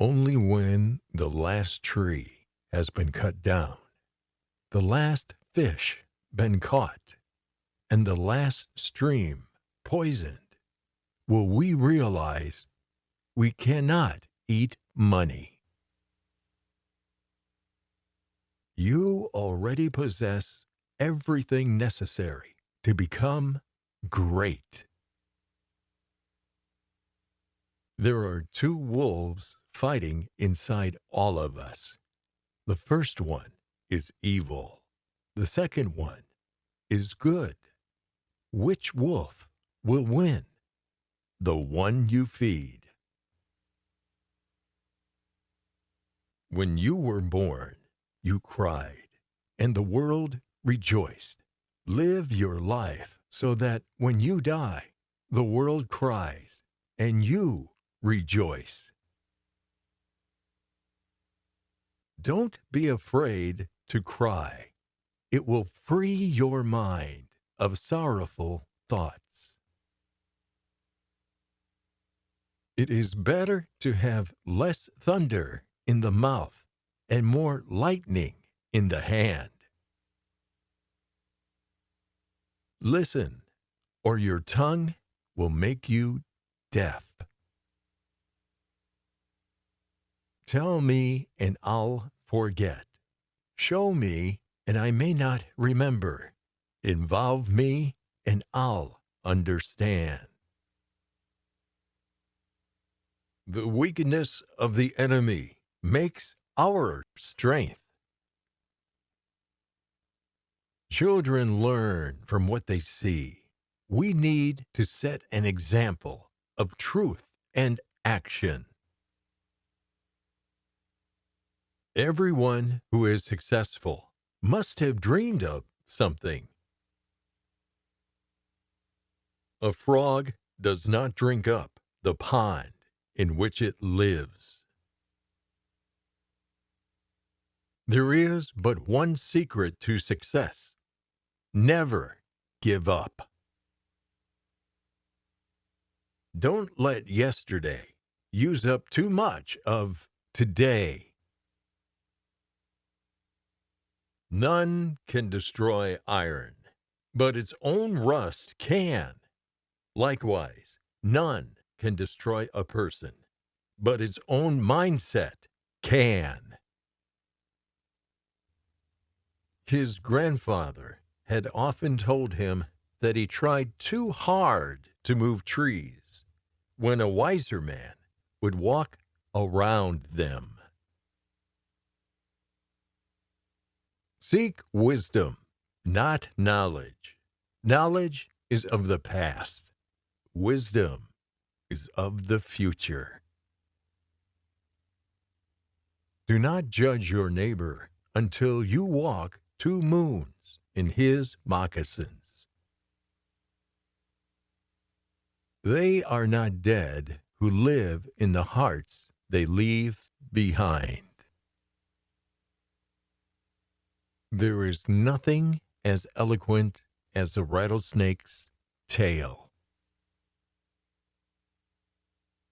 Only when the last tree has been cut down, the last fish been caught, and the last stream poisoned, will we realize we cannot eat money. You already possess everything necessary to become great. There are two wolves fighting inside all of us. The first one is evil. The second one is good. Which wolf will win? The one you feed. When you were born, you cried, and the world rejoiced. Live your life so that when you die, the world cries, and you rejoice. Don't be afraid to cry. It will free your mind of sorrowful thoughts. It is better to have less thunder in the mouth and more lightning in the hand. Listen, or your tongue will make you deaf. Tell me, and I'll forget. Show me, and I may not remember. Involve me, and I'll understand. The weakness of the enemy makes our strength. Children learn from what they see. We need to set an example of truth and action. Everyone who is successful must have dreamed of something. A frog does not drink up the pond in which it lives. There is but one secret to success. Never give up. Don't let yesterday use up too much of today. None can destroy iron, but its own rust can. Likewise, none can destroy a person, but its own mindset can. His grandfather had often told him that he tried too hard to move trees, when a wiser man would walk around them. Seek wisdom, not knowledge. Knowledge is of the past. Wisdom is of the future. Do not judge your neighbor until you walk 2 moons in his moccasins. They are not dead who live in the hearts they leave behind. There is nothing as eloquent as a rattlesnake's tail.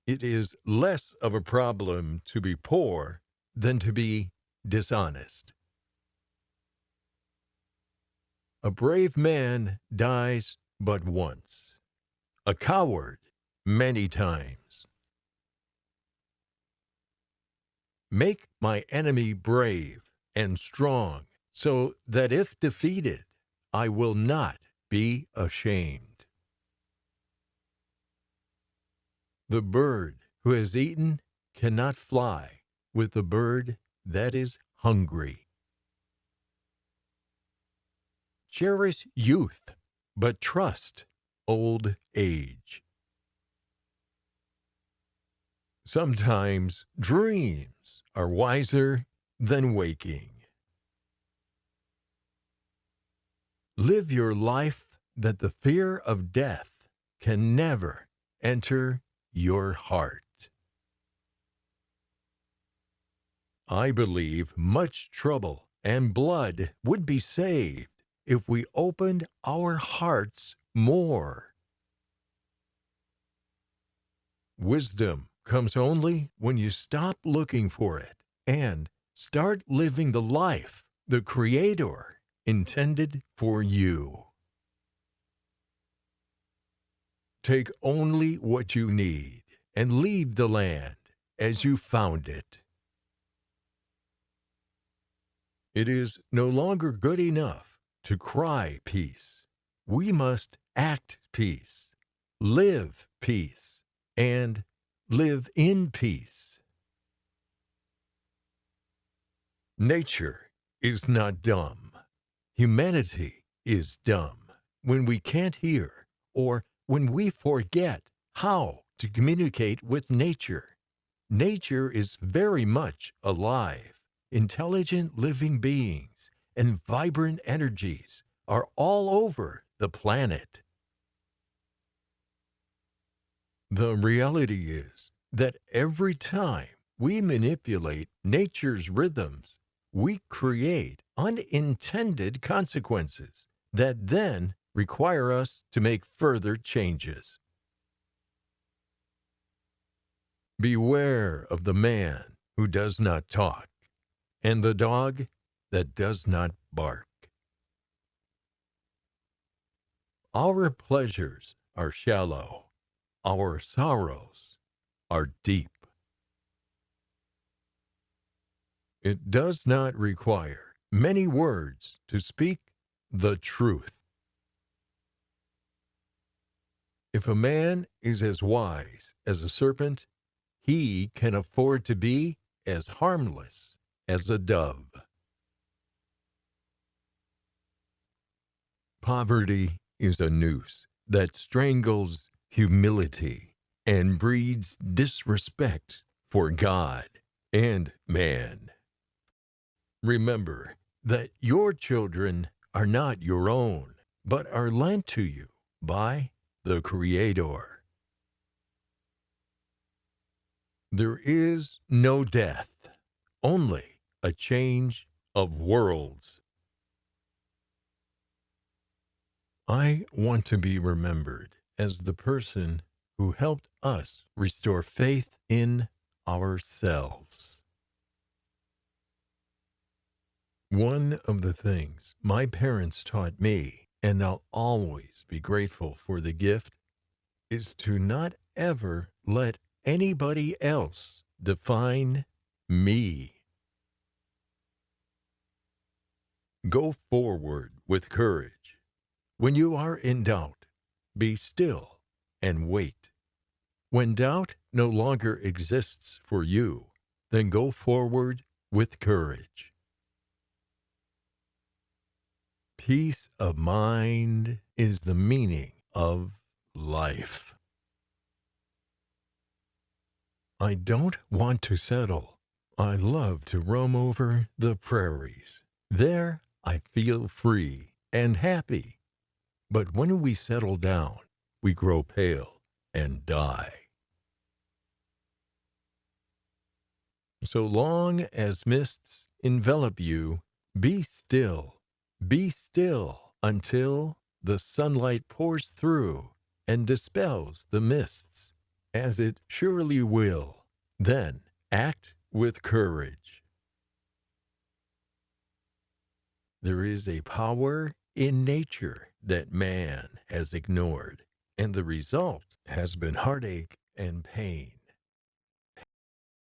It is less of a problem to be poor than to be dishonest. A brave man dies but once, a coward many times. Make my enemy brave and strong, so that if defeated, I will not be ashamed. The bird who has eaten cannot fly with the bird that is hungry. Cherish youth, but trust old age. Sometimes dreams are wiser than waking. Live your life that the fear of death can never enter your heart. I believe much trouble and blood would be saved if we opened our hearts more. Wisdom comes only when you stop looking for it and start living the life the Creator intended for you. Take only what you need and leave the land as you found it. It is no longer good enough to cry peace. We must act peace, live peace, and live in peace. Nature is not dumb. Humanity is dumb when we can't hear or when we forget how to communicate with nature. Nature is very much alive. Intelligent living beings and vibrant energies are all over the planet. The reality is that every time we manipulate nature's rhythms, we create unintended consequences that then require us to make further changes. Beware of the man who does not talk and the dog that does not bark. Our pleasures are shallow. Our sorrows are deep. It does not require many words to speak the truth. If a man is as wise as a serpent, he can afford to be as harmless as a dove. Poverty is a noose that strangles humility and breeds disrespect for God and man. Remember that your children are not your own, but are lent to you by the Creator. There is no death, only a change of worlds. I want to be remembered as the person who helped us restore faith in ourselves. One of the things my parents taught me, and I'll always be grateful for the gift, is to not ever let anybody else define me. Go forward with courage. When you are in doubt, be still and wait. When doubt no longer exists for you, then go forward with courage. Peace of mind is the meaning of life. I don't want to settle. I love to roam over the prairies. There I feel free and happy. But when we settle down, we grow pale and die. So long as mists envelop you, be still until the sunlight pours through and dispels the mists, as it surely will. Then act with courage. There is a power in nature that man has ignored, and the result has been heartache and pain.